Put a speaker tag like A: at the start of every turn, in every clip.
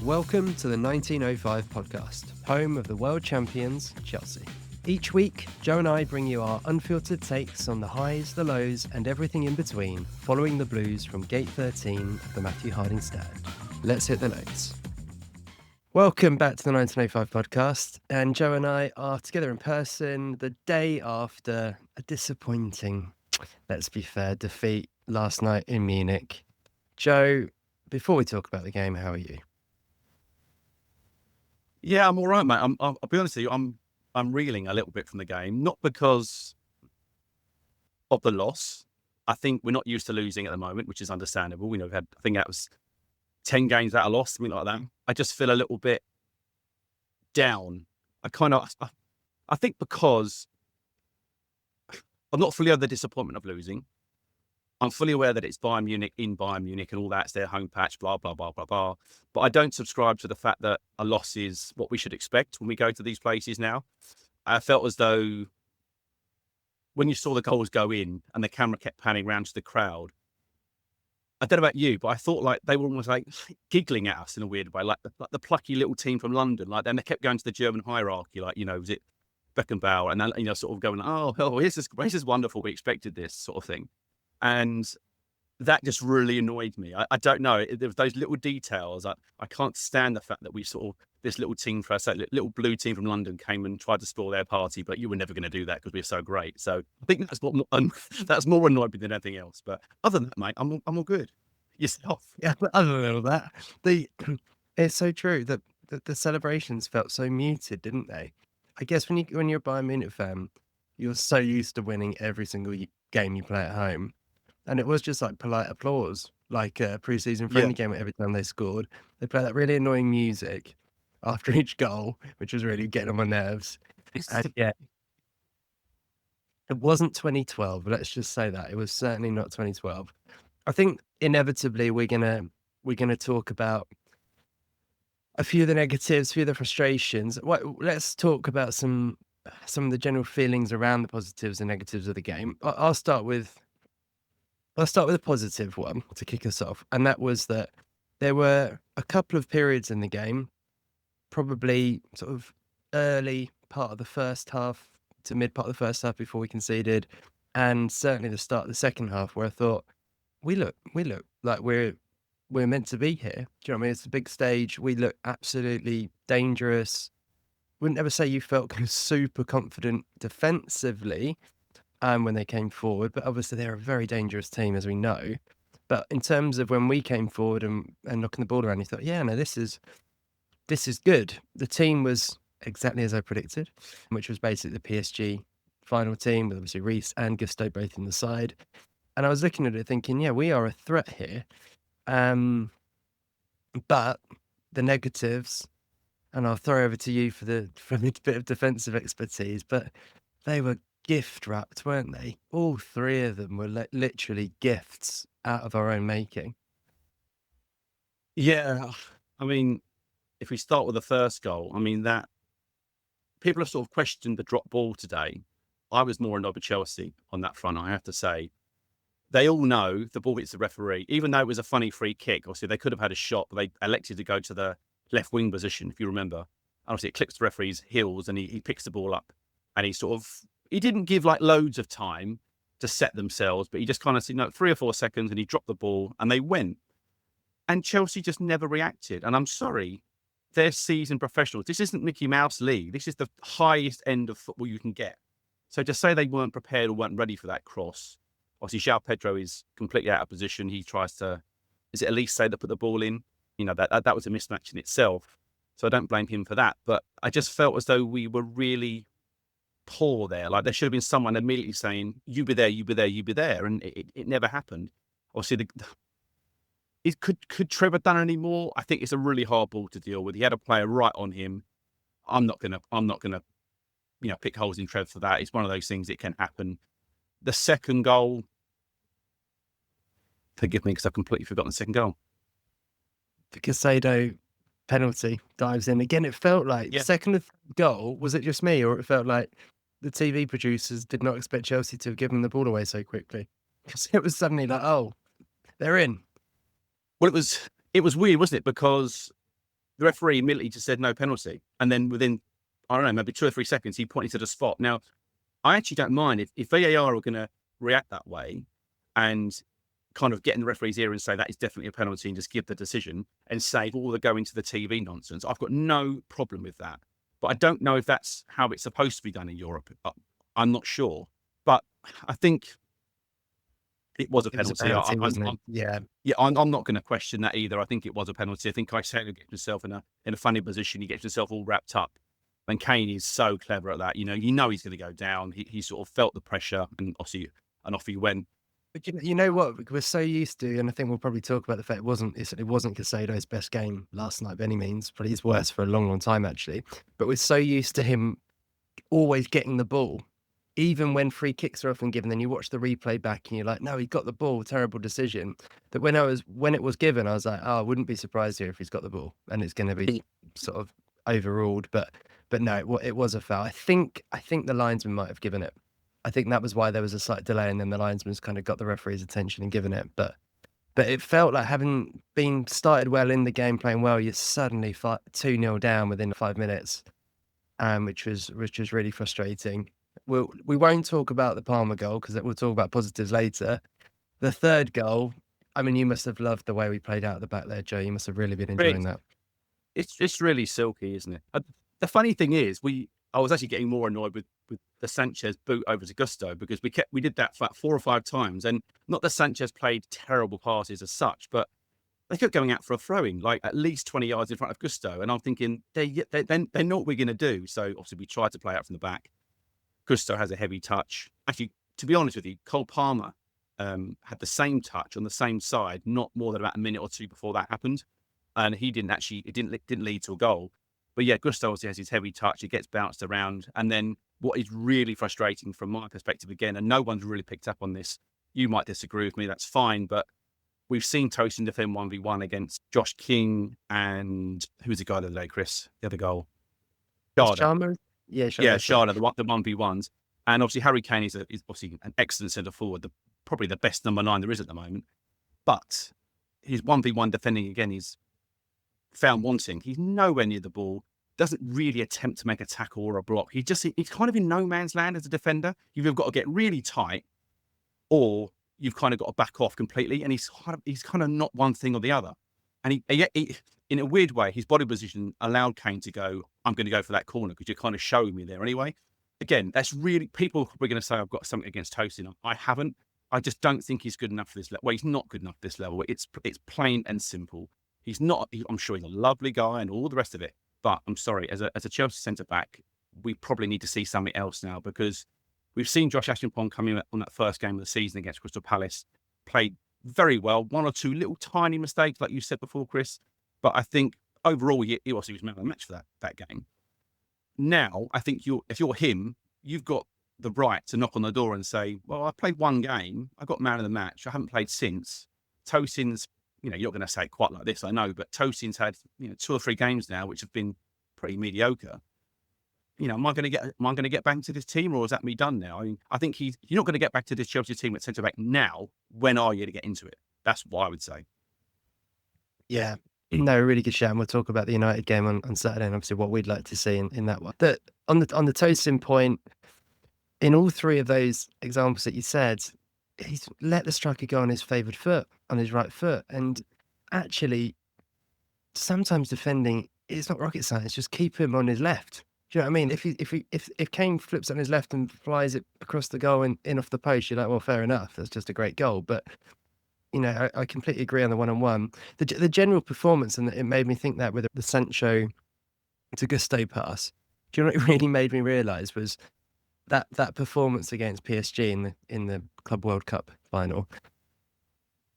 A: Welcome to the 1905 podcast, home of the world champions, Chelsea. Each week, Joe and I bring you our unfiltered takes on the highs, the lows, and everything in between, following the Blues from Gate 13 of the Matthew Harding stand. Let's hit the notes. Welcome back to the 1905 podcast, and Joe and I are together in person the day after a disappointing, let's be fair, defeat last night in Munich. Joe, before we talk about the game, how are you?
B: Yeah, I'm all right, mate. I'll be honest with you. I'm reeling a little bit from the game, not because of the loss. I think we're not used to losing at the moment, which is understandable. We've had, I think that was 10 games out of loss, something like that. I just feel a little bit down. I think because I'm not fully over the disappointment of losing. I'm fully aware that it's Bayern Munich in Bayern Munich and all that's their home patch, blah, blah, blah, blah, blah. But I don't subscribe to the fact that a loss is what we should expect when we go to these places now. I felt as though when you saw the goals go in and the camera kept panning around to the crowd, I don't know about you, but I thought like they were almost like giggling at us in a weird way, like the plucky little team from London. Like, then they kept going to the German hierarchy, like, was it Beckenbauer? And then, sort of going, oh, this is wonderful. We expected this sort of thing. And that just really annoyed me. I don't know. There was those little details. I can't stand the fact that we sort of, this little team, little blue team from London came and tried to spoil their party, but you were never going to do that because we're so great. So I think that's more annoyed me than anything else. But other than that, mate, I'm all good. Yourself?
A: Yeah, but other than all that, it's so true that the celebrations felt so muted, didn't they? I guess when you're a Bayern Munich fan, you're so used to winning every single game you play at home. And it was just like polite applause, like a pre-season friendly game every time they scored. They play that really annoying music after each goal, which was really getting on my nerves. And yeah, it wasn't 2012. Let's just say that. It was certainly not 2012. I think inevitably we're gonna talk about a few of the negatives, a few of the frustrations. Let's talk about some of the general feelings around the positives and negatives of the game. I'll start with a positive one to kick us off, and that was that there were a couple of periods in the game, probably sort of early part of the first half to mid part of the first half before we conceded, and certainly the start of the second half, where I thought we look like we're meant to be here. Do you know what I mean? It's a big stage. We look absolutely dangerous. Wouldn't ever say you felt kind of super confident defensively when they came forward, but obviously they're a very dangerous team, as we know. But in terms of when we came forward and knocking the ball around, you thought, yeah, no, this is good. The team was exactly as I predicted, which was basically the PSG final team with obviously Reece and Gusto both in the side. And I was looking at it thinking, yeah, we are a threat here. But the negatives, and I'll throw over to you for the bit of defensive expertise, but they were gift wrapped, weren't they? All three of them were literally gifts out of our own making.
B: Yeah. I mean, if we start with the first goal, I mean, that people have sort of questioned the drop ball today. I was more annoyed with Chelsea on that front, I have to say. They all know the ball hits the referee, even though it was a funny free kick. Obviously, they could have had a shot, but they elected to go to the left wing position, if you remember. Obviously, it clips the referee's heels and he picks the ball up. And he didn't give like loads of time to set themselves, but he just kind of said, 3 or 4 seconds, and he dropped the ball and they went. And Chelsea just never reacted. And I'm sorry, they're seasoned professionals. This isn't Mickey Mouse League. This is the highest end of football you can get. So to say they weren't prepared or weren't ready for that cross, obviously, João Pedro is completely out of position. He tries to, is it Elise that put the ball in? That was a mismatch in itself. So I don't blame him for that. But I just felt as though we were really poor there. Like, there should have been someone immediately saying, you be there, you be there, you be there. And it never happened. Obviously, could Trevor done any more? I think it's a really hard ball to deal with. He had a player right on him. I'm not gonna pick holes in Trev for that. It's one of those things, it can happen. The second goal, forgive me because I've completely forgotten the second goal.
A: The Casado penalty dives in. Again, it felt like second goal, was it just me, or it felt like the TV producers did not expect Chelsea to have given the ball away so quickly? Because it was suddenly like, oh, they're in.
B: Well, it was weird, wasn't it? Because the referee immediately just said no penalty. And then within, I don't know, maybe 2 or 3 seconds, he pointed to the spot. Now, I actually don't mind if VAR are going to react that way and kind of get in the referee's ear and say that is definitely a penalty and just give the decision and save all the going to the TV nonsense. I've got no problem with that. But I don't know if that's how it's supposed to be done in Europe. I'm not sure. But I think it was a
A: It was a
B: penalty.
A: penalty, wasn't it? Yeah.
B: Yeah, I'm not going to question that either. I think it was a penalty. I think Caicedo gets himself in a funny position. He gets himself all wrapped up. And Kane is so clever at that. You know he's going to go down. He sort of felt the pressure, and obviously, and off he went.
A: But you know what? We're so used to, and I think we'll probably talk about the fact it wasn't Caicedo's best game last night by any means. Probably his worst for a long, long time actually. But we're so used to him always getting the ball, even when free kicks are often given. Then you watch the replay back and you're like, no, he got the ball. Terrible decision. That when it was given, I was like, oh, I wouldn't be surprised here if he's got the ball and it's going to be sort of overruled. But no, it was a foul. I think the linesman might have given it. I think that was why there was a slight delay, and then the linesman's kind of got the referee's attention and given it. But it felt like, having been started well in the game, playing well, you're suddenly 2-0 down within 5 minutes, which was really frustrating. We won't talk about the Palmer goal because we'll talk about positives later. The third goal, I mean, you must have loved the way we played out at the back there, Joe. You must have really been enjoying that.
B: It's really silky, isn't it? The funny thing is, I was actually getting more annoyed with the Sanchez boot over to Gusto, because we did that for 4 or 5 times, and not that Sanchez played terrible passes as such, but they kept going out for a throw-in, like at least 20 yards in front of Gusto, and I'm thinking they know what we're going to do. So obviously we tried to play out from the back. Gusto has a heavy touch. Actually, to be honest with you, Cole Palmer had the same touch on the same side, not more than about a minute or two before that happened, and it didn't lead to a goal. But yeah, Gusto obviously has his heavy touch. It gets bounced around. And then what is really frustrating from my perspective, again, and no one's really picked up on this, you might disagree with me, that's fine, but we've seen Tosin defend 1v1 against Josh King and who's the guy the other day, Chris? The other goal.
A: Sharma? Yeah,
B: Sharma, the 1v1s. And obviously Harry Kane is obviously an excellent centre forward, probably the best number 9 there is at the moment. But his 1v1 defending again is found wanting. He's nowhere near the ball, doesn't really attempt to make a tackle or a block. He's kind of in no man's land as a defender. You've either got to get really tight, or you've kind of got to back off completely. And he's kind of not one thing or the other. And he in a weird way, his body position allowed Kane to go, I'm going to go for that corner because you're kind of showing me there anyway. Again, that's really, people are probably going to say I've got something against Tosin. I haven't. I just don't think he's good enough for this level. Well, he's not good enough for this level. It's plain and simple. He's not. I'm sure he's a lovely guy and all the rest of it. But I'm sorry, as a Chelsea centre back, we probably need to see something else now, because we've seen Josh Ashington come in on that first game of the season against Crystal Palace, played very well. 1 or 2 little tiny mistakes, like you said before, Chris. But I think overall, he was man of the match for that game. Now, I think if you're him, you've got the right to knock on the door and say, well, I played 1 game. I got man of the match. I haven't played since. Tosin's, you're not going to say it quite like this, I know, but Tosin's had 2 or 3 games now which have been pretty mediocre. Am I going to get back to this team, or is that me done now? I mean, I think you're not going to get back to this Chelsea team at centre back now. When are you to get into it? That's what I would say.
A: Yeah. No, really good shout. And we'll talk about the United game on Saturday, and obviously what we'd like to see in that one. On the Tosin point, in all 3 of those examples that you said, he's let the striker go on his favoured foot, on his right foot. And actually, sometimes defending, it's not rocket science. Just keep him on his left. Do you know what I mean? If Kane flips on his left and flies it across the goal and in off the post, you're like, well, fair enough. That's just a great goal. But I completely agree on the one-on-one. The general performance, and it made me think that with the Sancho to Gusto pass. Do you know what it really made me realise was that performance against PSG in the Club World Cup final?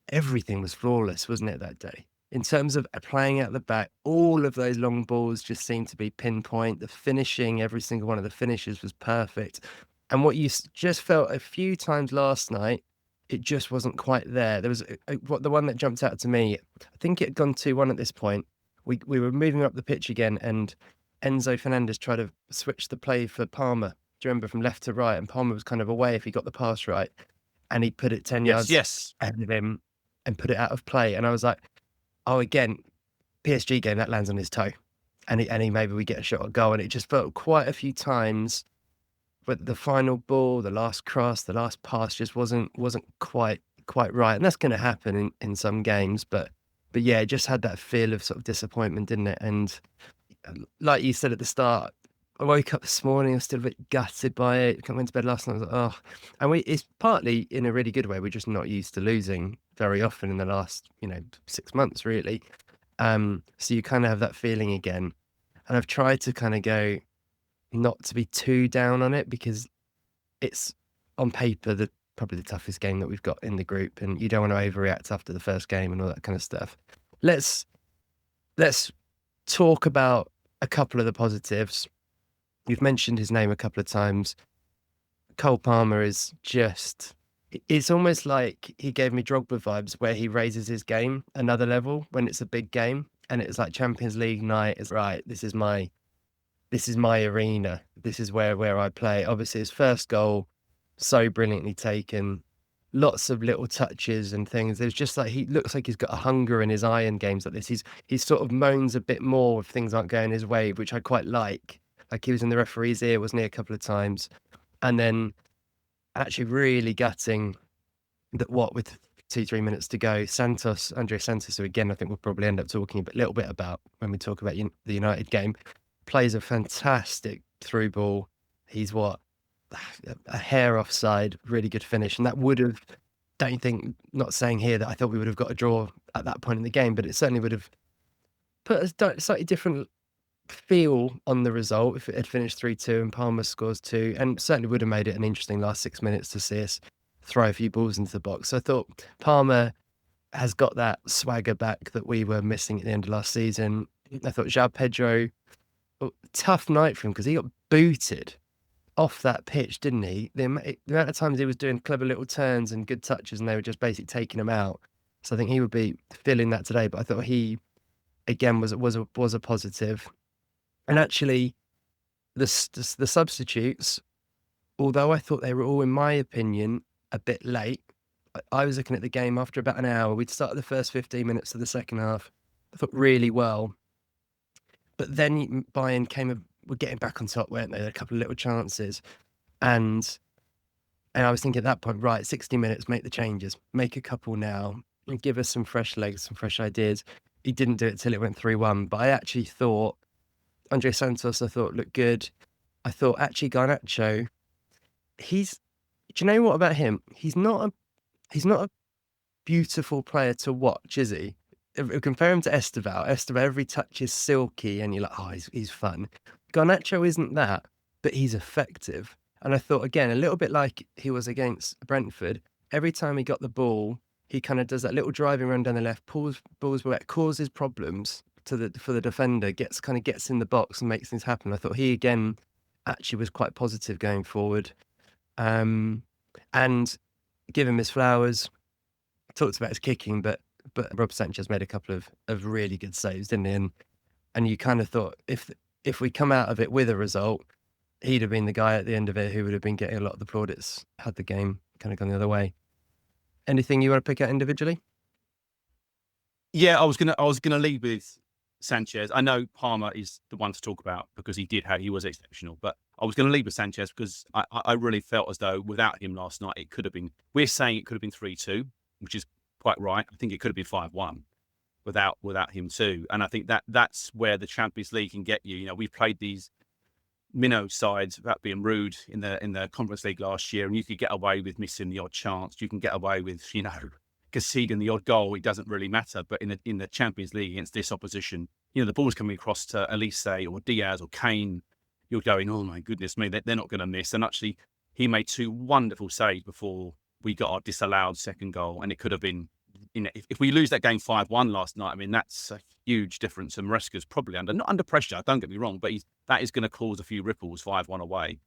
A: Everything was flawless, wasn't it, that day? In terms of playing out the back, all of those long balls just seemed to be pinpoint. The finishing, every single one of the finishes was perfect. And what you just felt a few times last night, it just wasn't quite there. There was the one that jumped out to me. I think it had gone 2-1 at this point. We were moving up the pitch again, and Enzo Fernandez tried to switch the play for Palmer. Do you remember, from left to right? And Palmer was kind of away if he got the pass right, and he put it 10 yards ahead of him and put it out of play. And I was like, oh, again, PSG game that lands on his toe, and he maybe we get a shot at goal, and it just felt quite a few times. But the final ball, the last cross, the last pass just wasn't quite right, and that's going to happen in some games. But yeah, it just had that feel of sort of disappointment, didn't it? And like you said at the start, I woke up this morning, I was still a bit gutted by it. I went to bed last night, I was like, oh, and it's partly in a really good way. We're just not used to losing very often in the last 6 months, really. So you kind of have that feeling again, and I've tried to kind of go not to be too down on it because it's on paper probably the toughest game that we've got in the group, and you don't want to overreact after the first game and all that kind of stuff. Let's let's talk about a couple of the positives. You've mentioned his name a couple of times. Cole Palmer is just it's almost like he gave me Drogba vibes where he raises his game another level when it's a big game, and it's like Champions League night is right. This is my arena. This is where I play. Obviously, his first goal, so brilliantly taken. Lots of little touches and things. There's just like he looks like he's got a hunger in his eye in games like this. He sort of moans a bit more if things aren't going his way, which I quite like. Like he was in the referee's ear, wasn't he, a couple of times? And then actually really gutting that what with 2-3 minutes to go, Andrey Santos, who again I think we'll probably end up talking a little bit about when we talk about the United game, plays a fantastic through ball. He's a hair offside, really good finish. And that would have, don't you think, not saying here that I thought we would have got a draw at that point in the game, but it certainly would have put a slightly different feel on the result if it had finished 3-2 and Palmer scores two, and certainly would have made it an interesting last 6 minutes to see us throw a few balls into the box. So I thought Palmer has got that swagger back that we were missing at the end of last season. I thought João Pedro, tough night for him because he got booted off that pitch, didn't he? The amount of times he was doing clever little turns and good touches, and they were just basically taking him out. So I think he would be feeling that today. But I thought he again was a positive. And actually, the substitutes, although I thought they were all, in my opinion, a bit late. I was looking at the game after about an hour. We'd started the first 15 minutes of the second half. I thought really well. But then Bayern were getting back on top, weren't they? They had a couple of little chances. And I was thinking at that point, right, 60 minutes, make the changes. Make a couple now and give us some fresh legs, some fresh ideas. He didn't do it till it went 3-1. But I actually thought, Andrey Santos, I thought looked good. I thought actually Garnacho, do you know what about him? He's not a beautiful player to watch, is he? If we compare him to Esteval, every touch is silky and you're like, oh, he's fun. Garnacho isn't that, but he's effective. And I thought, again, a little bit like he was against Brentford, every time he got the ball, he kind of does that little driving run down the left, pulls balls back, causes problems for the defender, gets in the box and makes things happen. I thought he, again, actually was quite positive going forward. And give him his flowers. Talked about his kicking, but Rob Sanchez made a couple of really good saves, didn't he? And you kind of thought if we come out of it with a result, he'd have been the guy at the end of it who would have been getting a lot of the plaudits had the game kind of gone the other way. Anything you want to pick out individually?
B: Yeah, I was gonna lead with Sanchez. I know Palmer is the one to talk about because he was exceptional, but I was going to lead with Sanchez because I really felt as though without him last night, it could have been. We're saying it could have been 3-2, which is quite right. I think it could have been 5-1 without him too. And I think that's where the Champions League can get you. You know, we've played these minnow sides without being rude in the Conference League last year, and you could get away with missing the odd chance. You can get away with conceding the odd goal. It doesn't really matter. But in the Champions League against this opposition, the ball's coming across to Elise or Diaz or Kane. You're going, oh my goodness me, they're not going to miss. And actually, he made two wonderful saves before we got our disallowed second goal, and it could have been. If we lose that game 5-1 last night, I mean that's a huge difference. And Maresca's probably not under pressure. Don't get me wrong, but that is going to cause a few ripples 5-1 away.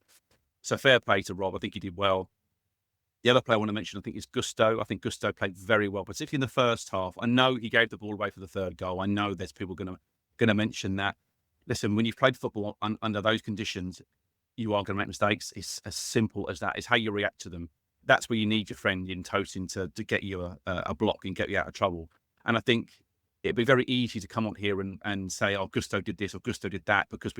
B: So fair play to Rob. I think he did well. The other player I want to mention, I think, is Gusto. I think Gusto played very well, particularly in the first half. I know he gave the ball away for the third goal. I know there's people going to mention that. Listen, when you've played football under those conditions, you are going to make mistakes. It's as simple as that. It's how you react to them. That's where you need your friend in Tosin to get you a block and get you out of trouble. And I think it'd be very easy to come on here and say, "Oh, Gusto did this or Gusto did that," because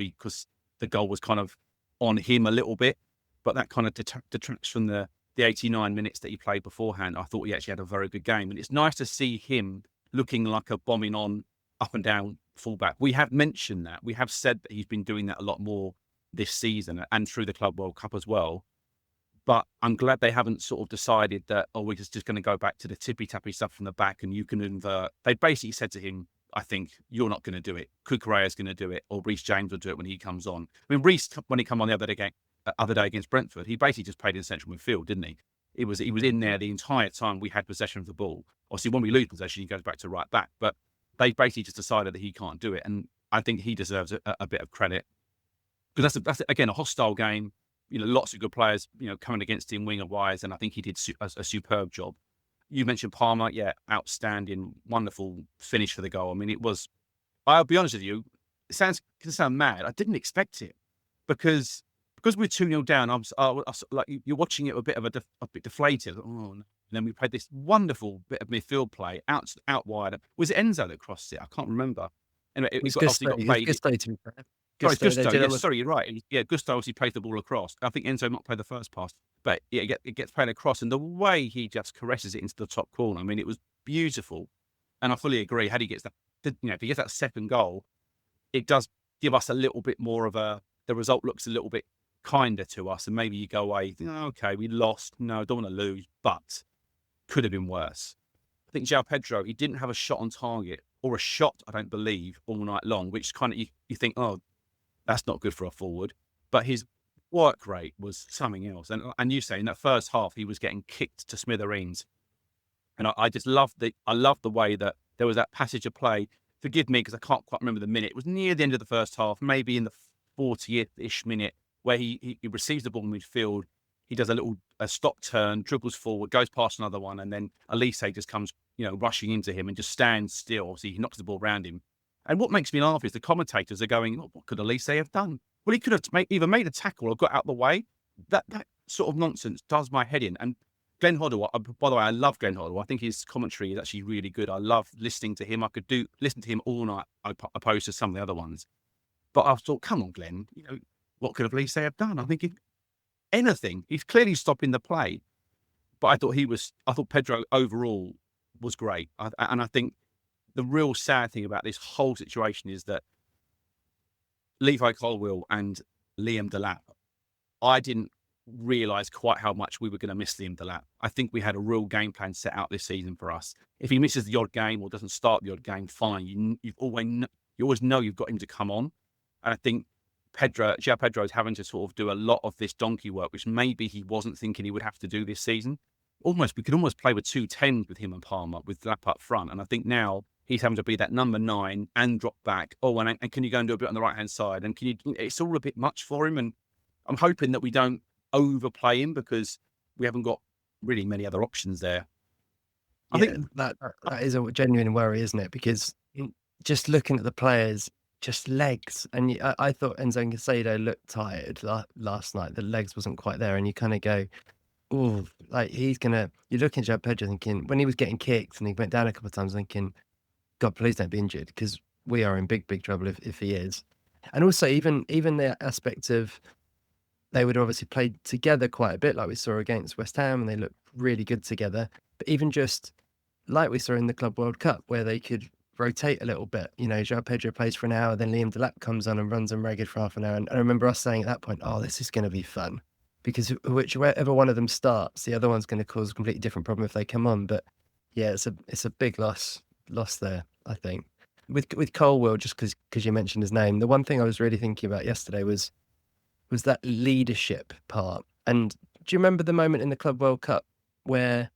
B: the goal was kind of on him a little bit. But that kind of detracts from the 89 minutes that he played beforehand. I thought he actually had a very good game, and it's nice to see him looking like a bombing on up and down fullback. We have mentioned that. We have said that he's been doing that a lot more this season and through the Club World Cup as well. But I'm glad they haven't sort of decided that, oh, we're just going to go back to the tippy-tappy stuff from the back and you can invert. They basically said to him, I think, you're not going to do it. Kukureya's going to do it, or Reece James will do it when he comes on. I mean, Reece, when he came on the other day against Brentford, he basically just played in central midfield, didn't he? He was in there the entire time we had possession of the ball. Obviously, when we lose possession, he goes back to right back. But they basically just decided that he can't do it. And I think he deserves a bit of credit. Because that's again, a hostile game. Lots of good players, coming against him winger-wise, and I think he did a superb job. You mentioned Palmer. Yeah, outstanding, wonderful finish for the goal. I mean, I'll be honest with you, it can sound mad. I didn't expect it because we're 2-0 down. I was like, you're watching it a bit deflated. Oh, no. And then we played this wonderful bit of midfield play out wide. Was it Enzo that crossed it? I can't remember. Anyway,
A: It was
B: obviously got played.
A: Gusto, to be fair.
B: Sorry, it's Gusto.
A: They did
B: Yes, sorry, you're right. Yeah, Gusto obviously plays the ball across. I think Enzo might play the first pass, but yeah, it gets played across, and the way he just caresses it into the top corner, I mean, it was beautiful. And I fully agree. Had he gets if he gets that second goal, it does give us a little bit more of the result looks a little bit kinder to us, and maybe you go away, okay, we lost. No, don't want to lose, but could have been worse. I think João Pedro, he didn't have a shot on target or a shot, I don't believe, all night long, which kind of you think, oh, that's not good for a forward. But his work rate was something else. And you say in that first half, he was getting kicked to smithereens. And I just loved the way that there was that passage of play. Forgive me, because I can't quite remember the minute. It was near the end of the first half, maybe in the 40th-ish minute, where he receives the ball in midfield. He does a stop turn, dribbles forward, goes past another one, and then Elise just comes, rushing into him and just stands still. So he knocks the ball around him. And what makes me laugh is the commentators are going, oh, what could Elise have done? Well, he could have either made a tackle or got out of the way. That sort of nonsense does my head in. And Glenn Hoddle, by the way, I love Glenn Hoddle. I think his commentary is actually really good. I love listening to him. I could listen to him all night, opposed to some of the other ones. But I thought, come on, Glenn, what could Elise have done? I'm thinking anything. He's clearly stopping the play. But I thought Pedro overall was great. And I think the real sad thing about this whole situation is that Levi Colwill and Liam Delap, I didn't realise quite how much we were going to miss Liam Delap. I think we had a real game plan set out this season for us. If he misses the odd game or doesn't start the odd game, fine. You always know you've got him to come on. And I think João Pedro is having to sort of do a lot of this donkey work, which maybe he wasn't thinking he would have to do this season. We could almost play with 2 10s with him and Palmer, with Delap up front. And I think now he's having to be that number 9 and drop back. Oh, and can you go and do a bit on the right-hand side? And it's all a bit much for him. And I'm hoping that we don't overplay him because we haven't got really many other options there.
A: I think that is a genuine worry, isn't it? Because just looking at the players, just legs. And I thought Enzo and Caicedo looked tired last night. The legs wasn't quite there. And you kind of go, oh, like you're looking at João Pedro thinking, when he was getting kicked and he went down a couple of times thinking, God, please don't be injured, because we are in big, big trouble if he is. And also even the aspect of they would obviously play together quite a bit, like we saw against West Ham, and they looked really good together. But even just like we saw in the Club World Cup, where they could rotate a little bit. João Pedro plays for an hour, then Liam Delap comes on and runs them ragged for half an hour. And I remember us saying at that point, oh, this is going to be fun. Because whichever one of them starts, the other one's going to cause a completely different problem if they come on. But yeah, it's a big loss there, I think. With Colwill, just because you mentioned his name, the one thing I was really thinking about yesterday was that leadership part. And do you remember the moment in the Club World Cup where,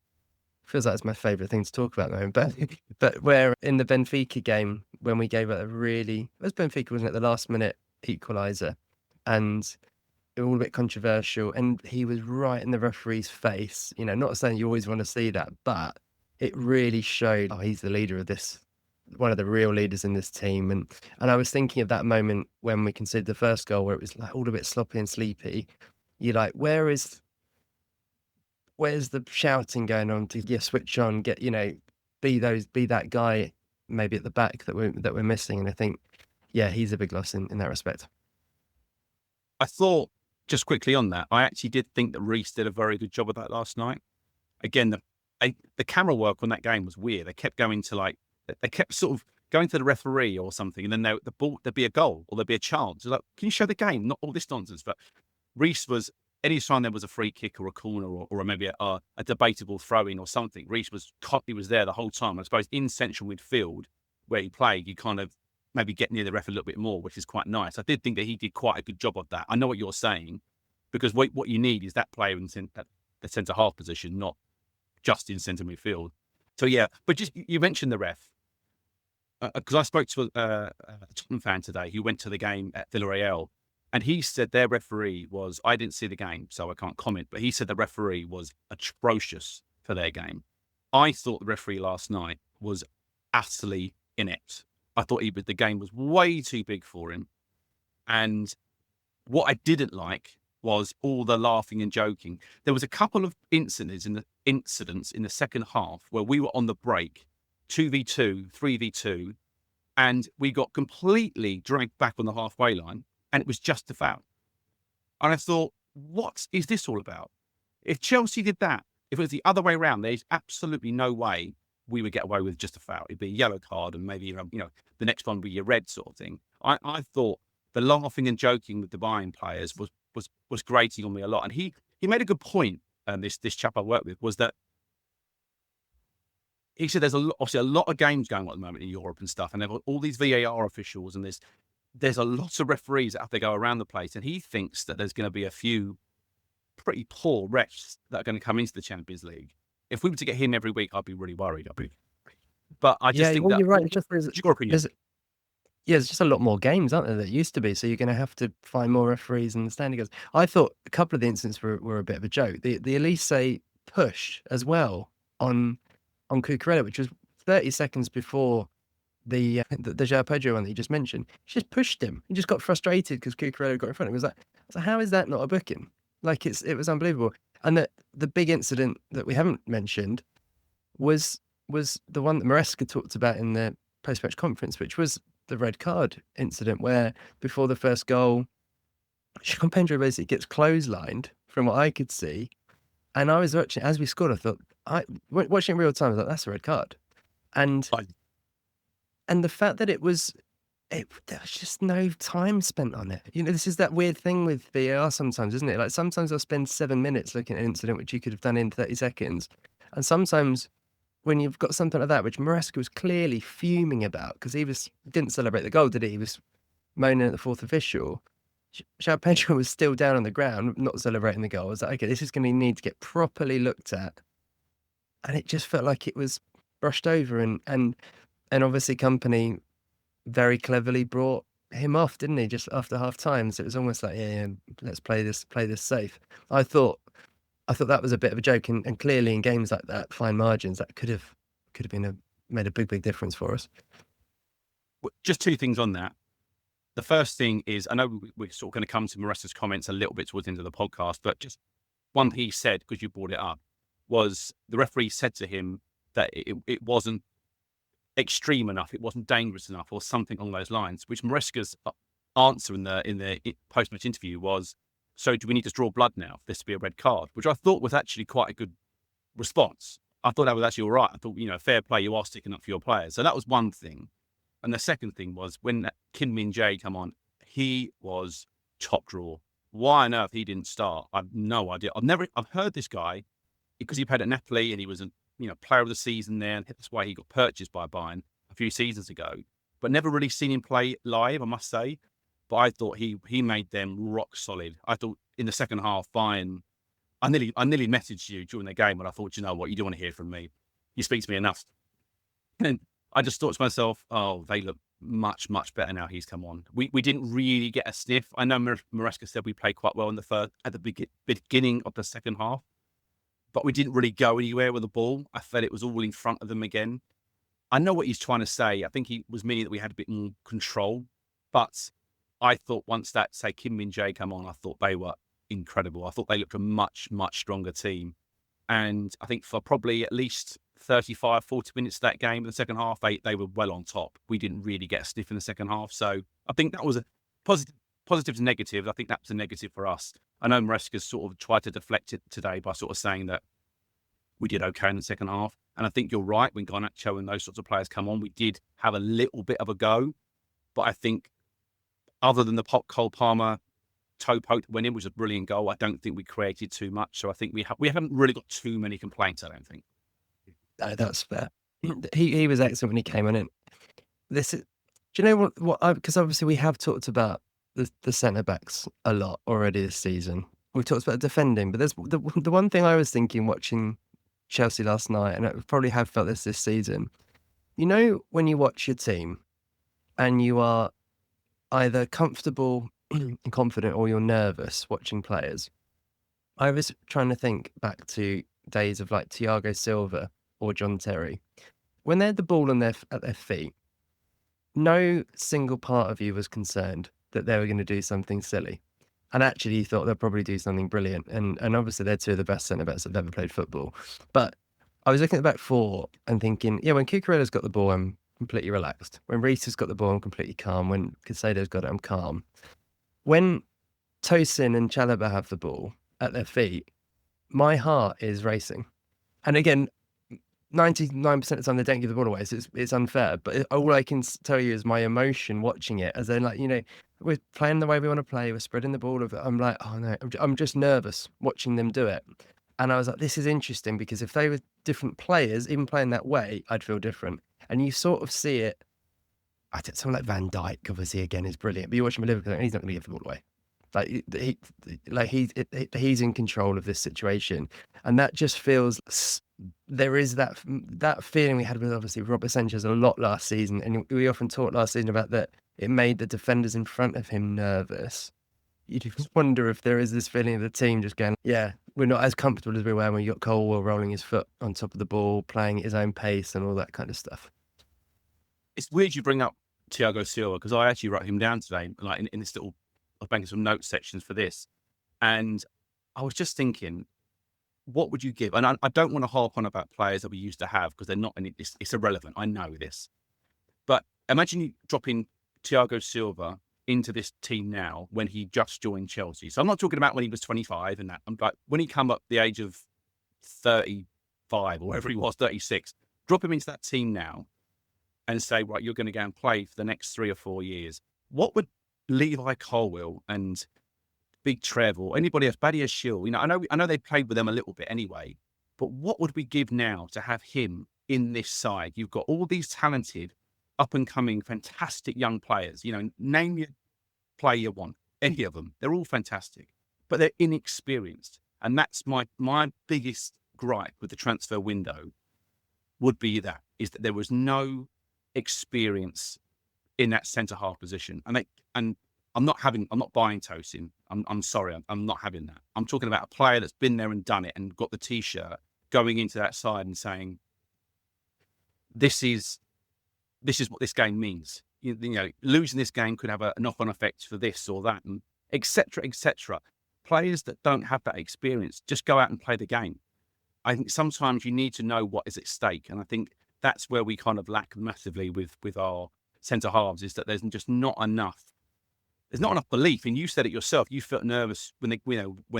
A: feels like it's my favourite thing to talk about at the moment, but where in the Benfica game, when we gave it it was Benfica, wasn't it, the last minute equaliser, and it was all a bit controversial, and he was right in the referee's face. Not saying you always want to see that, but it really showed, he's the leader of this, one of the real leaders in this team. And I was thinking of that moment when we considered the first goal, where it was like all a bit sloppy and sleepy. You're like, where's the shouting going on to switch on, be that guy maybe at the back that we're missing. And I think, yeah, he's a big loss in that respect.
B: I thought, just quickly on that, I actually did think that Reece did a very good job of that last night. Again, the camera work on that game was weird. They kept going to they kept sort of going to the referee or something, and then the ball, there'd be a goal or there'd be a chance. Like, can you show the game? Not all this nonsense. But Reece was, any time there was a free kick or a corner or maybe a debatable throw-in or something, Reece was there the whole time. I suppose in central midfield where he played, you kind of maybe get near the ref a little bit more, which is quite nice. I did think that he did quite a good job of that. I know what you're saying, because what you need is that player in the centre half position, not just in centre midfield. So yeah, but just you mentioned the ref, because I spoke to a Tottenham fan today who went to the game at Villarreal, and he said their referee was, I didn't see the game, so I can't comment, but he said the referee was atrocious for their game. I thought the referee last night was utterly inept. I thought the game was way too big for him. And what I didn't like was all the laughing and joking. There was a couple of incidents in the second half where we were on the break, 2v2, 3v2, and we got completely dragged back on the halfway line, and it was just a foul. And I thought, what is this all about? If Chelsea did that, if it was the other way around, there's absolutely no way we would get away with just a foul. It'd be a yellow card, and maybe the next one would be a red sort of thing. I thought the laughing and joking with the Bayern players was grating on me a lot. And he made a good point. This chap I work with was that he said there's obviously a lot of games going on at the moment in Europe and stuff, and they've got all these VAR officials, and there's a lot of referees that have to go around the place, and he thinks that there's going to be a few pretty poor refs that are going to come into the Champions League. If we were to get him every week, I'd be really worried. But I just think
A: well,
B: that.
A: you're right.
B: What's your opinion?
A: There's just a lot more games, aren't there, that used to be, so you're gonna have to find more referees and standing goes. I thought a couple of the incidents were a bit of a joke. The Elise push as well on Cucurella, which was 30 seconds before the João Pedro one that you just mentioned. He just pushed him. He just got frustrated because Cucurella got in front of him. It was like, so how is that not a booking? Like, it was unbelievable. And the big incident that we haven't mentioned was the one that Maresca talked about in the post-match conference, which was the red card incident where before the first goal, João Pedro basically gets clotheslined from what I could see. And I was watching, as we scored, I thought, watching in real time, I thought, that's a red card. And the fact that there was just no time spent on it. This is that weird thing with VAR sometimes, isn't it? Like sometimes I'll spend 7 minutes looking at an incident which you could have done in 30 seconds. And sometimes when you've got something like that, which Maresca was clearly fuming about, because he didn't celebrate the goal, did he? He was moaning at the fourth official. João Pedro was still down on the ground, not celebrating the goal. I was like, okay, this is going to need to get properly looked at. And it just felt like it was brushed over. And obviously Company very cleverly brought him off, didn't he? Just after half time. So it was almost like, yeah, let's play this safe. I thought that was a bit of a joke, and clearly in games like that, fine margins, that could have made a big difference for us.
B: Just two things on that. The first thing is, I know we're sort of going to come to Maresca's comments a little bit towards the end of the podcast, but just one thing he said, because you brought it up, was the referee said to him that it wasn't extreme enough, it wasn't dangerous enough, or something along those lines, which Maresca's answer in the post-match interview was, so do we need to draw blood now for this to be a red card? Which I thought was actually quite a good response. I thought that was actually all right. I thought, fair play, you are sticking up for your players. So that was one thing. And the second thing was when Kim Min-jae come on, he was top draw. Why on earth he didn't start? I've no idea. I've heard this guy because he played at Napoli and he was a player of the season there, and that's why he got purchased by Bayern a few seasons ago. But never really seen him play live, I must say. But I thought he made them rock solid. I thought in the second half, Bayern, I nearly messaged you during the game, and I thought, you know what, you don't want to hear from me. You speak to me enough. And I just thought to myself, oh, they look much better now he's come on. We didn't really get a sniff. I know Maresca said we played quite well in at the beginning of the second half, but we didn't really go anywhere with the ball. I felt it was all in front of them again. I know what he's trying to say. I think he was meaning that we had a bit more control, but I thought once that, say, Kim Min-jae come on, I thought they were incredible. I thought they looked a much stronger team. And I think for probably at least 35, 40 minutes of that game. In the second half, they were well on top. We didn't really get a sniff in the second half. So I think that was a positive to negative. I think that was a negative for us. I know Maresca's sort of tried to deflect it today by sort of saying that we did okay in the second half. And I think you're right. When Garnacho and those sorts of players come on, we did have a little bit of a go. But I think other than the Cole Palmer toe poke winning, which was a brilliant goal, I don't think we created too much. So I think we haven't really got too many complaints, I don't think.
A: No, that's fair. He was excellent when he came in. And this is, do you know what? Because obviously we have talked about the centre backs a lot already this season. We've talked about defending, but there's the one thing I was thinking watching Chelsea last night, and I probably have felt this season. You know, when you watch your team and you are either comfortable and confident or you're nervous watching players. I was trying to think back to days of like Thiago Silva or John Terry. When they had the ball at their feet, no single part of you was concerned that they were going to do something silly. And actually, you thought they'll probably do something brilliant. And obviously, they're two of the best centre-backs that have ever played football. But I was looking at the back four and thinking, yeah, when Cucurella's got the ball, I'm completely relaxed. When Reece has got the ball, I'm completely calm. When Casado's got it, I'm calm. When Tosin and Chalobah have the ball at their feet, my heart is racing. And again, 99% of the time they don't give the ball away, so it's unfair. But all I can tell you is my emotion watching it, as they're like, we're playing the way we want to play, we're spreading the ball. I'm like, oh no, I'm just nervous watching them do it. And I was like, this is interesting because if they were different players, even playing that way, I'd feel different. And you sort of see it. I think someone like Van Dijk, obviously, again, is brilliant. But you watch him at Liverpool, and he's not going to give the ball away. He's in control of this situation, and that just feels there is that feeling we had with obviously Robert Sanchez a lot last season, and we often talked last season about that it made the defenders in front of him nervous. You just wonder if there is this feeling of the team just going, yeah, we're not as comfortable as we were when you got Colwell rolling his foot on top of the ball, playing at his own pace, and all that kind of stuff.
B: It's weird you bring up Thiago Silva because I actually wrote him down today, like in this little, I was making some note sections for this, and I was just thinking, what would you give? And I don't want to harp on about players that we used to have because they're not. It's irrelevant. I know this, but imagine you dropping Thiago Silva into this team now when he just joined Chelsea. So I'm not talking about when he was 25 and that. I'm like when he come up the age of 35 or whatever he was, 36. Drop him into that team now and say, right, you're going to go and play for the next 3 or 4 years. What would Levi Colwill and Big Trev or anybody else, Badia Shill, I know they played with them a little bit anyway, but what would we give now to have him in this side? You've got all these talented, up and coming, fantastic young players. Name your player you want, any of them. They're all fantastic, but they're inexperienced. And that's my biggest gripe with the transfer window would be is that there was no experience in that centre half position. And I'm not buying Tosin. I'm sorry, I'm not having that. I'm talking about a player that's been there and done it and got the T-shirt going into that side and saying, this is what this game means. Losing this game could have a knock-on effect for this or that, and et cetera, et cetera. Players that don't have that experience just go out and play the game. I think sometimes you need to know what is at stake, and I think that's where we kind of lack massively with our centre halves is that there's just not enough. There's not enough belief, and you said it yourself. You felt nervous when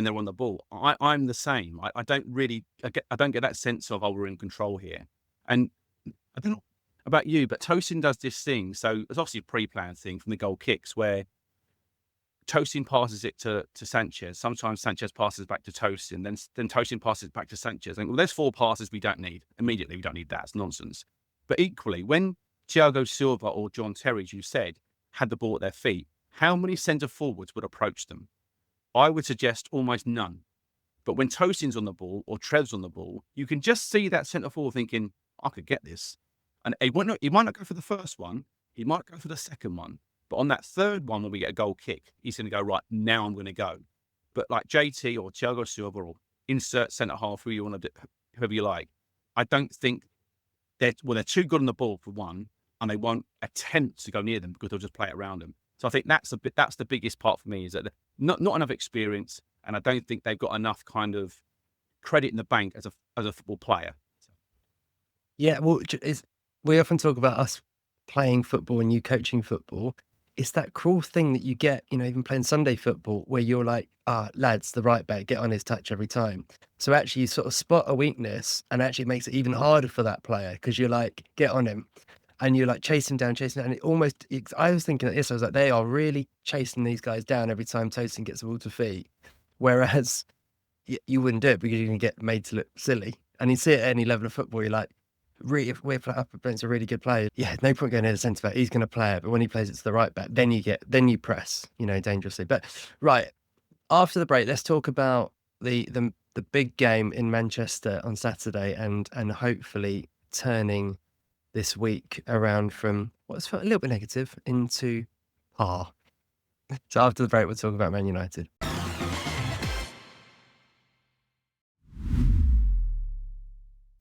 B: they're on the ball. I'm the same. I don't get that sense of we're in control here. And I don't know about you, but Tosin does this thing. So it's obviously a pre-planned thing from the goal kicks where Tosin passes it to Sanchez. Sometimes Sanchez passes back to Tosin. Then Tosin passes back to Sanchez. And there's 4 passes we don't need. Immediately, we don't need that. It's nonsense. But equally, when Thiago Silva or John Terry, as you said, had the ball at their feet, how many centre forwards would approach them? I would suggest almost none. But when Tosin's on the ball or Trev's on the ball, you can just see that centre forward thinking, I could get this. And he might not go for the first one. He might go for the second one. But on that third one, when we get a goal kick, he's going to go, right, now I'm going to go. But like JT or Thiago Silva or insert centre half, whoever you like, I don't think they're too good on the ball for one, and they won't attempt to go near them because they'll just play it around them. So I think that's the biggest part for me is that not enough experience, and I don't think they've got enough kind of credit in the bank as a football player.
A: Yeah, well, we often talk about us playing football and you coaching football. It's that cruel thing that you get, even playing Sunday football, where you're like, lads, the right back, get on his touch every time. So actually, you sort of spot a weakness, and actually it makes it even harder for that player because you're like, get on him, and you're like chase him down, and it almost. I was thinking that this. I was like, they are really chasing these guys down every time Tosin gets the ball to feet, whereas you wouldn't do it because you're going to get made to look silly. And you see it at any level of football, you're like, really, if we're up against a really good player, yeah, no point going near the centre back. He's going to play it, but when he plays it to the right back, then you press, dangerously. But right after the break, let's talk about the big game in Manchester on Saturday, and hopefully turning this week around from what's felt a little bit negative into par. So after the break, we'll talk about Man United.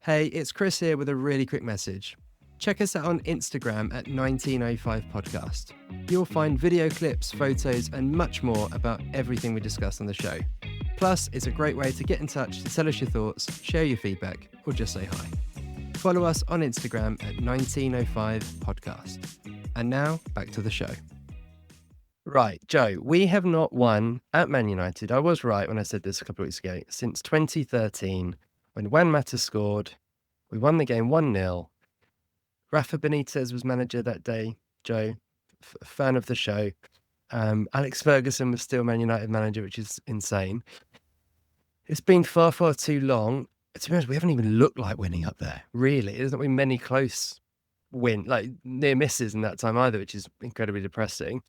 A: Hey, it's Chris here with a really quick message. Check us out on Instagram at 1905 Podcast. You'll find video clips, photos, and much more about everything we discuss on the show. Plus, it's a great way to get in touch to tell us your thoughts, share your feedback, or just say hi. Follow us on Instagram at 1905 Podcast. And now, back to the show. Right, Joe, we have not won at Man United. I was right when I said this a couple of weeks ago. Since 2013, when Juan Mata scored, we won the game 1-0. Rafa Benitez was manager that day, Joe, fan of the show. Alex Ferguson was still Man United manager, which is insane. It's been far, far too long. To be honest, we haven't even looked like winning up there, really. There's not been many close near misses in that time either, which is incredibly depressing.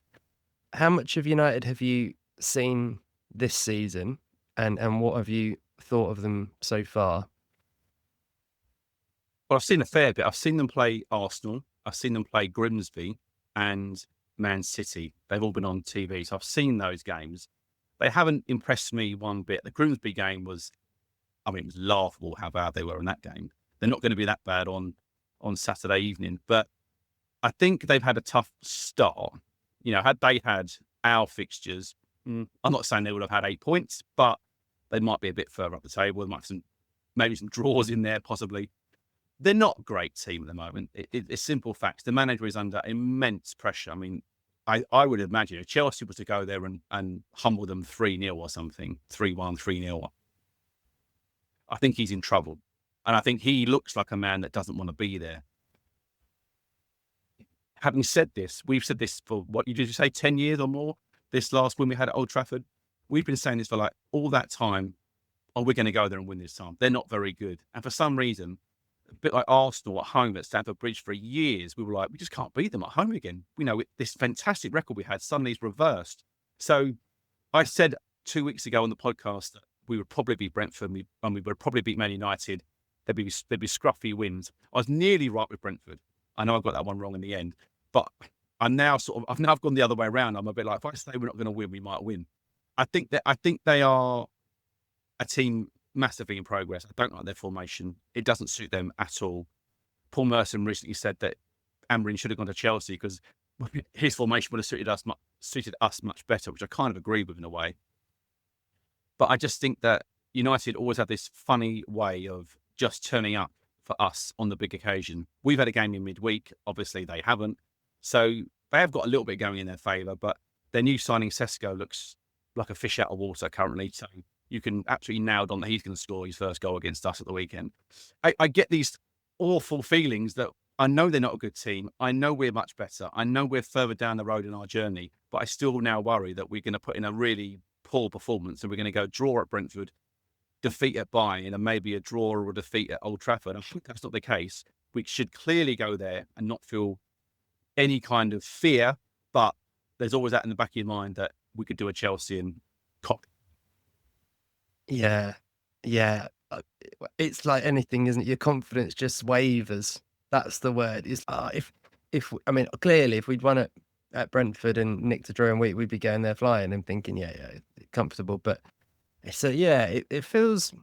A: How much of United have you seen this season, and what have you thought of them so far?
B: Well, I've seen a fair bit. I've seen them play Arsenal. I've seen them play Grimsby and Man City. They've all been on TV. So I've seen those games. They haven't impressed me one bit. The Grimsby game was it was laughable how bad they were in that game. They're not going to be that bad on Saturday evening. But I think they've had a tough start. Had they had our fixtures, I'm not saying they would have had 8 points, but they might be a bit further up the table. There might be maybe some draws in there, possibly. They're not a great team at the moment. It's simple facts. The manager is under immense pressure. I mean, I would imagine if Chelsea was to go there and humble them 3-0 or something, 3-1, 3-0, I think he's in trouble. And I think he looks like a man that doesn't want to be there. Having said this, we've said this for, what did you say, 10 years or more? This last win we had at Old Trafford. We've been saying this for like all that time. Oh, we're going to go there and win this time. They're not very good. And for some reason, a bit like Arsenal at home at Stamford Bridge for years, we were like, we just can't beat them at home again. This fantastic record we had suddenly is reversed. So I said 2 weeks ago on the podcast that we would probably beat Brentford and we would probably beat Man United. There'd be scruffy wins. I was nearly right with Brentford. I know I got that one wrong in the end, but I've now gone the other way around. I'm a bit like, if I say we're not going to win, we might win. I think they are a team massively in progress. I don't like their formation. It doesn't suit them at all. Paul Merson recently said that Amorim should have gone to Chelsea because his formation would have suited us much better, which I kind of agree with in a way. But I just think that United always have this funny way of just turning up for us on the big occasion. We've had a game in midweek. Obviously, they haven't. So they have got a little bit going in their favour, but their new signing, Sesko, looks like a fish out of water currently. So you can absolutely nail on that he's going to score his first goal against us at the weekend. I get these awful feelings that I know they're not a good team. I know we're much better. I know we're further down the road in our journey, but I still now worry that we're going to put in a really poor performance and we're going to go draw at Brentford, defeat at Bayern, and maybe a draw or a defeat at Old Trafford. I think that's not the case. We should clearly go there and not feel any kind of fear, but there's always that in the back of your mind that we could do a Chelsea and cop.
A: Yeah. It's like anything, isn't it? Your confidence just wavers. That's the word. It's clearly, if we'd won at Brentford and nicked a draw and we'd be going there flying and thinking, yeah, comfortable. But it feels.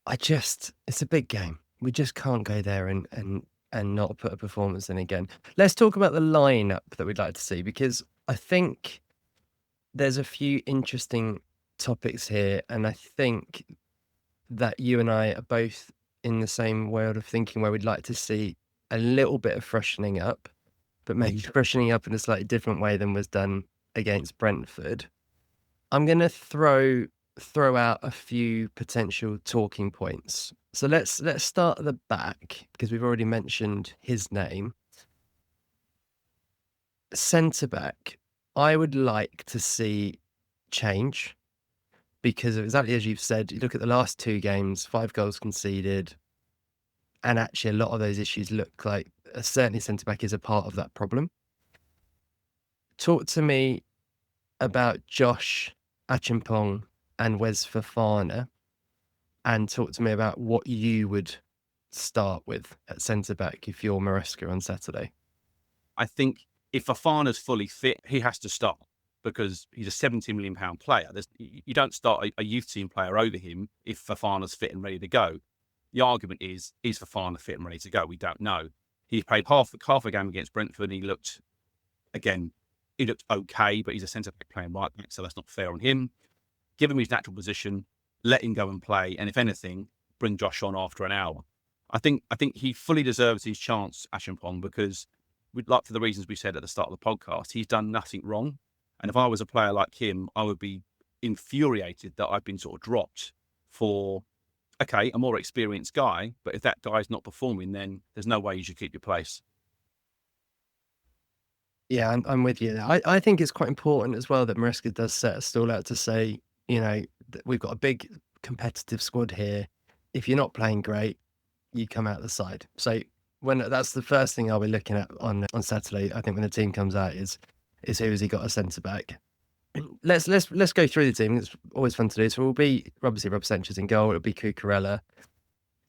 A: It's a big game. We just can't go there and not put a performance in again. Let's talk about the lineup that we'd like to see, because I think there's a few interesting topics here, and I think that you and I are both in the same world of thinking where we'd like to see a little bit of freshening up, but maybe freshening up in a slightly different way than was done against Brentford. I'm going to throw out a few potential talking points. So let's start at the back because we've already mentioned his name. Centre back, I would like to see change because exactly as you've said, you look at the last 2 games, 5 goals conceded, and actually a lot of those issues look like certainly centre back is a part of that problem. Talk to me about Josh Achimpong and Wes Fofana, and talk to me about what you would start with at centre back if you're Maresca on Saturday.
B: I think if Fofana's fully fit, he has to start because he's a £70 million player. You don't start a youth team player over him if Fofana's fit and ready to go. The argument is Fofana fit and ready to go? We don't know. He played half a game against Brentford and he looked okay, but he's a centre-back playing right back, so that's not fair on him. Give him his natural position, let him go and play, and if anything, bring Josh on after an hour. I think he fully deserves his chance, Achimpong, because for the reasons we said at the start of the podcast, he's done nothing wrong. And if I was a player like him, I would be infuriated that I've been sort of dropped for, a more experienced guy. But if that guy's not performing, then there's no way you should keep your place.
A: Yeah, I'm with you. I think it's quite important as well that Maresca does set a stall out to say, that we've got a big competitive squad here. If you're not playing great, you come out the side. So that's the first thing I'll be looking at on Saturday. I think when the team comes out is who has he got a centre back. Let's go through the team. It's always fun to do. So we'll be obviously Rob Sanchez in goal. It'll be Cucurella.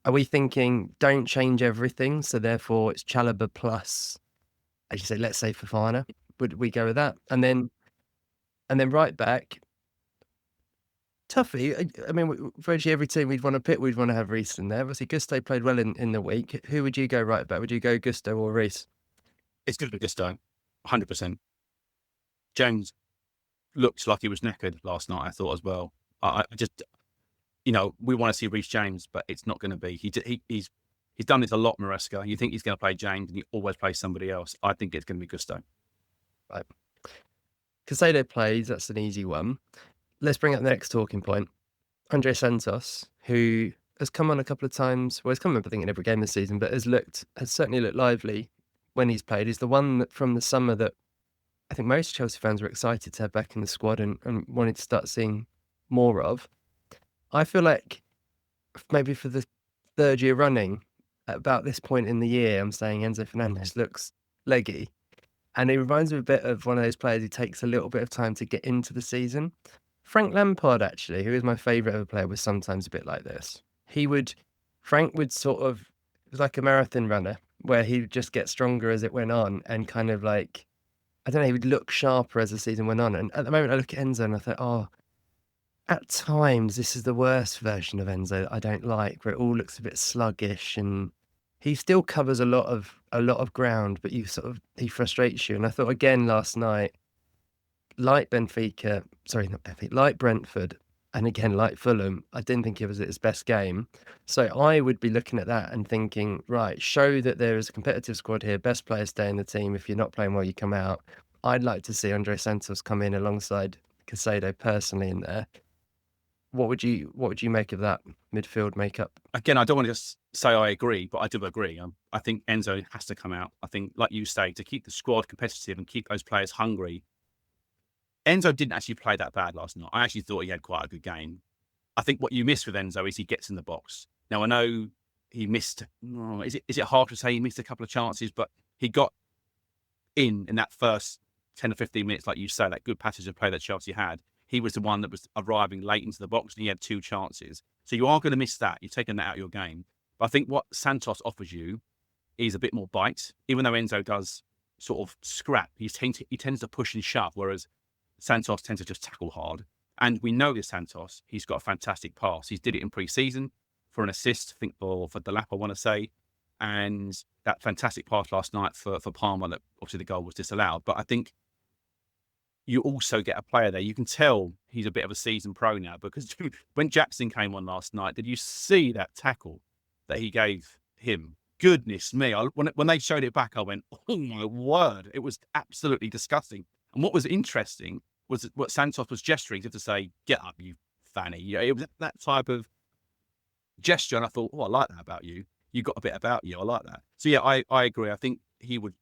A: Are we thinking don't change everything? So therefore it's Chalobah plus, as you say, let's say Fofana. Would we go with that? And then right back. Toughie. I mean, virtually every team we'd want to pick, we'd want to have Reece in there. Obviously, Gusto played well in the week. Who would you go right back? Would you go Gusto or Reece?
B: It's going to be Gusto, 100%. James looked like he was knackered last night, I thought as well. I just, we want to see Reece James, but it's not going to be. He's done this a lot, Maresca. You think he's going to play James and he always plays somebody else. I think it's going to be Gusto.
A: Right. Caicedo plays, that's an easy one. Let's bring up the next talking point. Andrey Santos, who has come on a couple of times. Well, he's come on, I think, in every game this season, but has certainly looked lively when he's played. He's the one that from the summer that I think most Chelsea fans were excited to have back in the squad and wanted to start seeing more of. I feel like maybe for the 3rd year running, at about this point in the year, I'm saying Enzo Fernandez looks leggy. And he reminds me a bit of one of those players who takes a little bit of time to get into the season. Frank Lampard, actually, who is my favourite ever player, was sometimes a bit like this. Frank would sort of, it was like a marathon runner, where he would just get stronger as it went on and kind of like, I don't know, he would look sharper as the season went on. And at the moment, I look at Enzo and I thought, at times, this is the worst version of Enzo that I don't like, where it all looks a bit sluggish and he still covers a lot of ground, but he frustrates you. And I thought again last night, like Brentford, and again like Fulham, I didn't think it was his best game. So I would be looking at that and thinking, right, show that there is a competitive squad here. Best players stay in the team. If you're not playing well, you come out. I'd like to see Andrey Santos come in alongside Caicedo personally in there. What would you make of that midfield makeup?
B: Again, I don't want to just say I agree, but I do agree. I think Enzo has to come out. I think, like you say, to keep the squad competitive and keep those players hungry. Enzo didn't actually play that bad last night. I actually thought he had quite a good game. I think what you miss with Enzo is he gets in the box. Now, I know he missed, is it hard to say he missed a couple of chances, but he got in that first 10 or 15 minutes, like you say, that good passage of play that Chelsea had. He was the one that was arriving late into the box and he had 2 chances. So you are going to miss that. You're taking that out of your game. But I think what Santos offers you is a bit more bite. Even though Enzo does sort of scrap, he tends to push and shove, whereas Santos tends to just tackle hard. And we know this Santos, he's got a fantastic pass. He did it in pre-season for an assist, I think for Delap, I want to say. And that fantastic pass last night for Palmer, that obviously the goal was disallowed. But I think you also get a player there. You can tell he's a bit of a seasoned pro now because when Jackson came on last night, did you see that tackle that he gave him? Goodness me. When they showed it back, I went, oh my word. It was absolutely disgusting. And what was interesting was what Santos was gesturing to say, get up, you fanny. You know, it was that type of gesture. And I thought, oh, I like that about you. You got a bit about you. I like that. So, yeah, I agree. I think he would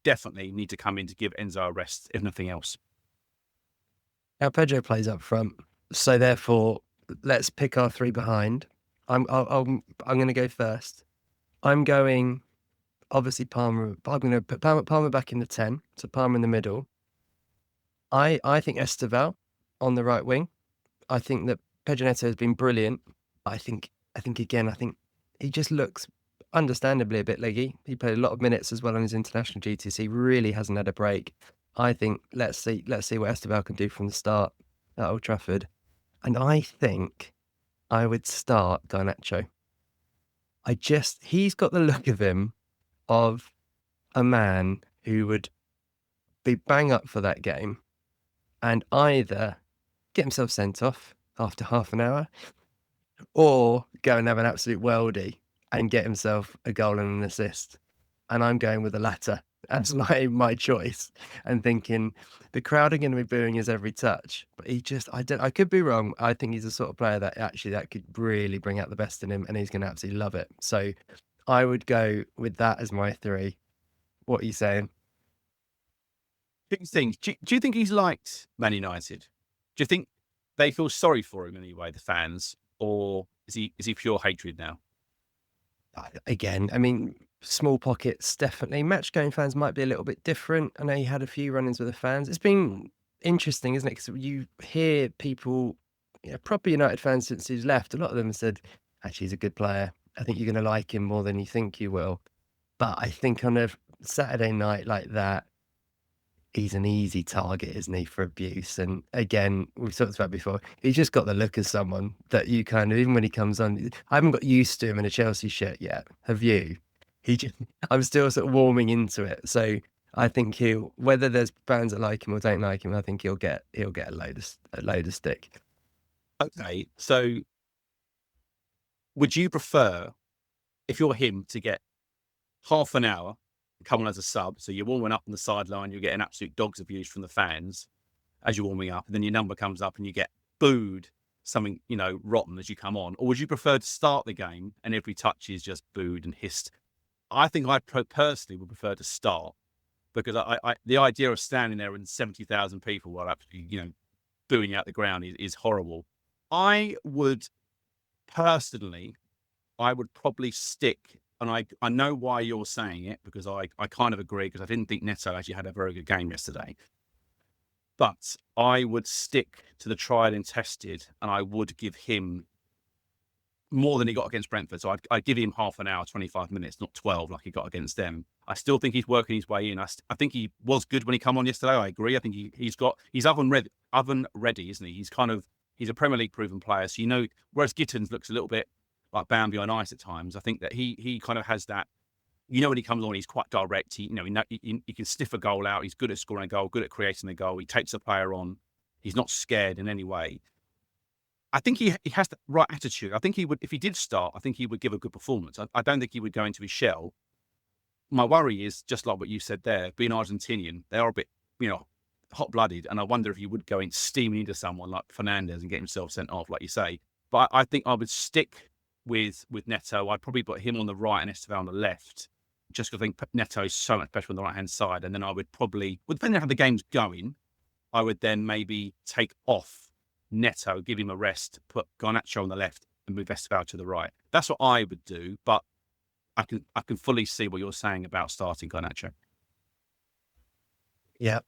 B: definitely need to come in to give Enzo a rest, if nothing else.
A: Now Pedro plays up front, so therefore let's pick our three behind. I'm going to go first. I'm going obviously Palmer. I'm going to put Palmer back in the 10, so Palmer in the middle. I think Esteval on the right wing. I think that Pedro Neto has been brilliant. I think he just looks understandably a bit leggy. He played a lot of minutes as well on his international duties. He really hasn't had a break. I think let's see what Esteval can do from the start at Old Trafford. And I think I would start Garnacho. He's got the look of him of a man who would be bang up for that game and either get himself sent off after half an hour or go and have an absolute worldie and get himself a goal and an assist. And I'm going with the latter as my choice and thinking the crowd are going to be booing his every touch. But I could be wrong. I think he's the sort of player that could really bring out the best in him and he's going to absolutely love it. So I would go with that as my three. What are you saying?
B: Two things. Do you think he's liked Man United? Do you think they feel sorry for him anyway, the fans, or is he pure hatred now?
A: Again, I mean, small pockets definitely. Match going fans might be a little bit different. I know he had a few run-ins with the fans. It's been interesting, isn't it? Because you hear people, proper United fans since he's left. A lot of them said, actually, he's a good player. I think you're going to like him more than you think you will. But I think on a Saturday night like that, he's an easy target, isn't he, for abuse? And again, we've talked about before, he's just got the look of someone that you kind of, even when he comes on, I haven't got used to him in a Chelsea shirt yet. Have you? I'm still sort of warming into it. So I think whether there's fans that like him or don't like him, I think he'll get a load of stick.
B: Okay, so would you prefer, if you're him, to get half an hour come on as a sub, so you're warming up on the sideline, you're getting absolute dogs abuse from the fans as you're warming up, and then your number comes up and you get booed something, rotten as you come on? Or would you prefer to start the game and every touch is just booed and hissed? I think I personally would prefer to start, because I the idea of standing there and 70,000 people while absolutely, booing out the ground is horrible. I would personally, I would probably stick, and I know why you're saying it, because I kind of agree, because I didn't think Neto actually had a very good game yesterday. But I would stick to the tried and tested, and I would give him more than he got against Brentford. So I'd give him half an hour, 25 minutes, not 12 like he got against them. I still think he's working his way in. I think he was good when he came on yesterday. I agree. I think he's oven ready, isn't he? He's a Premier League proven player. So, whereas Gittins looks a little bit like bound behind ice at times, I think that he kind of has that. When he comes on, he's quite direct. He can sniff a goal out. He's good at scoring a goal, good at creating a goal. He takes a player on. He's not scared in any way. I think he has the right attitude. I think he would, if he did start, I think he would give a good performance. I don't think he would go into his shell. My worry is, just like what you said there, being Argentinian, they are a bit, hot-blooded, and I wonder if he would go in steaming into someone like Fernandes and get himself sent off, like you say. But I think I would stick with Neto. I'd probably put him on the right and Esteval on the left, just because I think Neto is so much better on the right-hand side. And then I would probably, depending on how the game's going, I would then maybe take off Neto, give him a rest, put Garnacho on the left and move Esteval to the right. That's what I would do, but I can fully see what you're saying about starting Garnacho.
A: Yeah,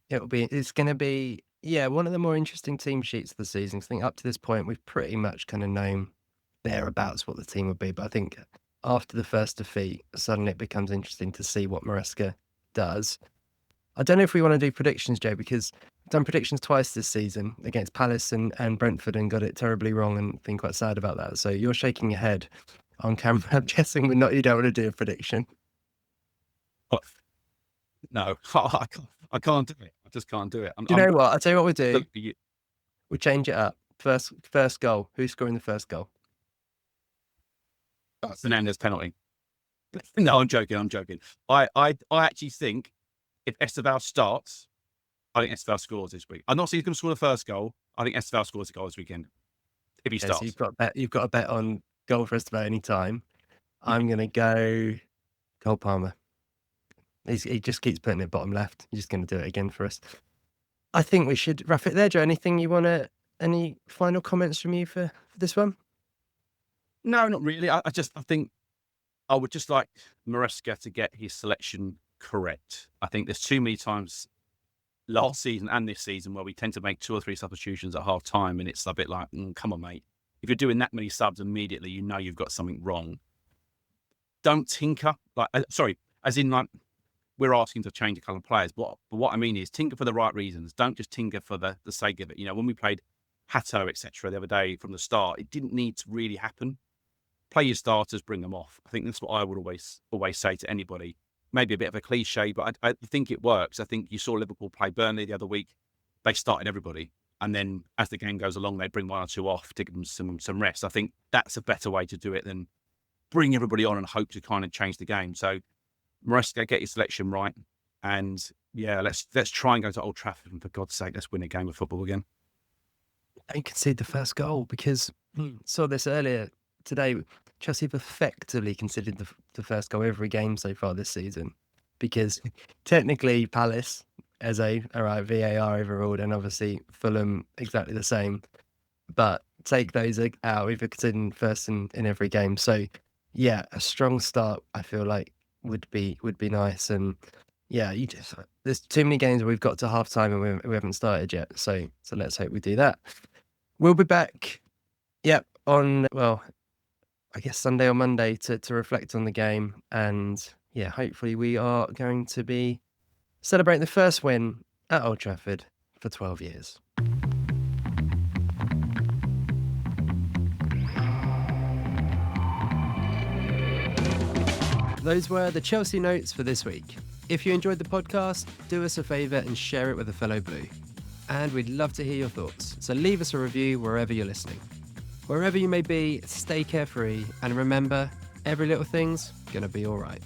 A: it's going to be one of the more interesting team sheets of the season. I think up to this point we've pretty much kind of known thereabouts what the team would be, but I think after the first defeat, suddenly it becomes interesting to see what Maresca does. I don't know if we want to do predictions, Joe, because I've done predictions twice this season against Palace and Brentford and got it terribly wrong and been quite sad about that. So you're shaking your head on camera. I'm guessing you don't want to do a prediction.
B: No, I can't do it. just can't do it.
A: Do you know what? I'll tell you what we'll do.
B: Look, you,
A: We'll change it up. First goal. Who's scoring the first goal?
B: Fernandez penalty. No, I'm joking. I'm joking. I actually think if Esteval starts, I think Esteval scores this week. I'm not saying he's going to score the first goal. I think Esteval scores a goal this weekend if he
A: Yeah,
B: starts.
A: so you've got a bet on goal for us about any time. I'm gonna go Cole Palmer. He just keeps putting it bottom left. He's just gonna do it again for us. I think we should wrap it there, Joe. Any final comments from you for this one?
B: No, not really. I think I would just like Maresca to get his selection correct. I think there's too many times last season and this season where we tend to make 2 or 3 substitutions at half time, and it's a bit like, come on, mate. If you're doing that many subs immediately, you know you've got something wrong. Don't tinker. As in we're asking to change a couple of players. But what I mean is tinker for the right reasons. Don't just tinker for the sake of it. You know, when we played Hato, etc., the other day from the start, it didn't need to really happen. Play your starters, bring them off. I think that's what I would always say to anybody. Maybe a bit of a cliche, but I think it works. I think you saw Liverpool play Burnley the other week. They started everybody. And then as the game goes along, they bring 1 or 2 off to give them some rest. I think that's a better way to do it than bring everybody on and hope to kind of change the game. So Maresca, get your selection right. And yeah, let's try and go to Old Trafford. And for God's sake, let's win a game of football again.
A: Don't concede the first goal because saw this earlier today. Chelsea have effectively conceded the first goal every game so far this season because technically Palace as VAR overruled, and obviously Fulham exactly the same. But take those out, we've conceded first in every game. So yeah, a strong start I feel like would be nice. And yeah, there's too many games where we've got to half time and we haven't started yet. So let's hope we do that. We'll be back. Yep, on I guess Sunday or Monday to reflect on the game. And yeah, hopefully we are going to be celebrating the first win at Old Trafford for 12 years. Those were the Chelsea notes for this week. If you enjoyed the podcast, do us a favour and share it with a fellow Blue. And we'd love to hear your thoughts, so leave us a review wherever you're listening. Wherever you may be, stay carefree, and remember, every little thing's gonna be alright.